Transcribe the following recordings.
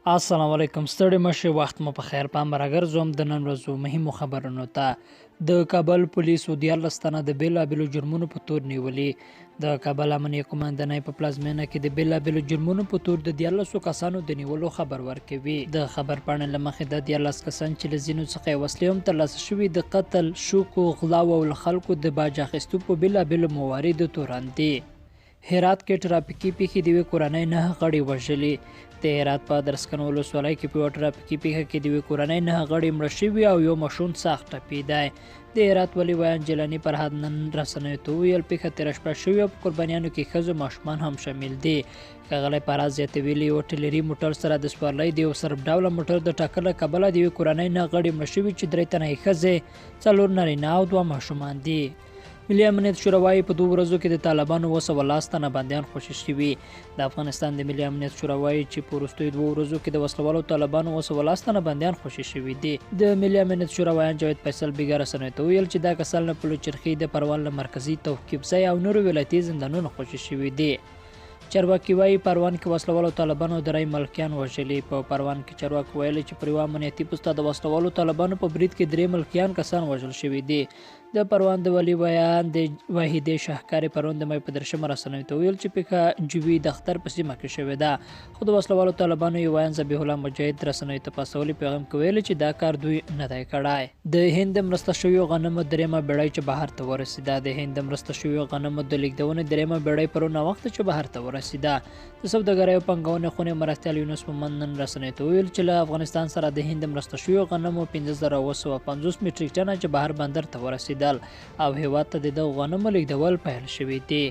السلام علیکم ستړي مشه وخت مو په خیر پام راګرځوم د نن ورځو مهمو خبرونو ته د کابل پولیسو 14 تنه د بیلابیلو جرمونو په تور نیولې د کابل امنیه قومندانۍ په پلازمینه کې د بیلابیلو جرمونو په تور د 14 کسانو د نیولو خبر ورکوي د خبر پاڼې له مخې د 14 کسان چې له ځینو څخه وسلې هم ترلاسه شوي د قتل شوکو غلاو او له خلکو د باج اخیستو په بیلابیلو مواردو تورن دي هرات کې ټرافیکي پیښې د یوې کورنۍ 9 غړي وژلي د هرات په درسکن ولسوالۍ کې په یوه ټرافیکي پیښه کې د یوې کورنۍ 9 غړي مړه شوي او یو ماشوم سخت ټپېدی د هرات ولي ویان جیلاني فرهاد نن رسنیو ته وویل پیښه تېره شپه شوې او په قربانیانو کې ښځو ماشومان هم شامل دي ښاغلی فرهاد زیاتوي له یو ټیلري موټر سره د سپرلۍ د یو سرب ډوله موټر د ټکر له کبله د یوې کورنۍ 9 غړي مړه شوي چې 3 تنه یې ښځې 4 نارینه او 2 ماشومان دي ملي امنیت شورا وایي په 2 ورځو کې د طالبانو 210 تنه بندیان خوشي شوي د افغانستان د ملي امنیت شورا وایي چې په وروستیو 2 ورځو کې د وسلوالو طالبانو 210 تنه بندیان خوشي شوي دي د ملي امنیت شورا وایي جاوید فیصل بیګا رسنیو ته ویل چې دا کسان له پلوچرخي د پروان له مرکزی توقیف ځای او نورو ولایتي زندانونو خوشي شوي دي چارواکي وایي پروان کې وسلوالو طالبانو درې ملکیان وژلي په پروان کې چارواکي ویلي چې پر یوه امنیتي پوسته د وسلوالو طالبانو په برید کې 3 ملکیان کسان وژل شوي دي د پروان د ولي ویان د واحدې شاهکارې پرون د مې په 13 رسنیو ته ویل چې پیښه جوي د اختر په سیمه کې شوې ده خو د وسلوالو طالبانو یو ویان ذبیح الله مجاهد رسنیو ته په سولي پیغام کې ویل چې دا کار دوی نه دی کړی د هند مرسته شویو غنمو درېمه بیړۍ چې بهر ته ورسېده د هند مرسته شویو غنمو د لیږدونې درېمه بیړۍ پرون وخت چې بهر ته ورسېده د سوداګرۍ او پانګونې خونې مرستیال یونس محمد نن رسنیو ته ویل چې له افغانستان سره د هند مرسته شویو غنمو 15950 میټریک ټنه چې بهر بندر ته ورسېدل او هیواد ته د دغو غنمو لیږدول پیل شوي دي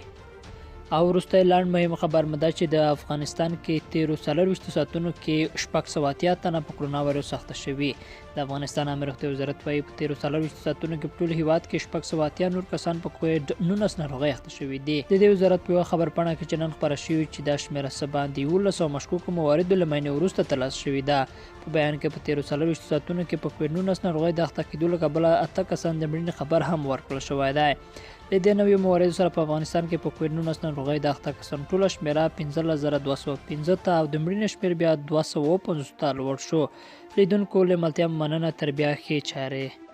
او وروستی لنډ مهم خبر مو ده چې د افغانستان کې تیرو 40 ساعتونو کې 680 تنه په کرونا وایرس اخته شوي د افغانستان امنیت روغتیا وزارت وایي په تیرو 40 ساعتونو کې په ټول هیواد کې 680 نور کسان په کووډ-19 ناروغۍ اخته شوي دي د دې وزارت په خبر پاڼه کې چې نن خبره شوې چې دا شمیره څه باندې 1100 مشکوکو مواردو له مینې وروسته ترلاسه شوې ده په بیان کې په تیرو 40 ساعتونو کې په کووډ-19 ناروغۍ د اخته کېدو له کبله 8 کسان د مړینې خبر هم ورکړل شوی دی له دې نویو مواردو سره په افغانستان کې په کووډ-19 ناروغۍ د اخته کسانو ټوله شمیره 15215 ته او د مړینې شمېر بیا 250 ته لوړ شو لیدونکو له ملتیا مننه تر بیا ښې چارې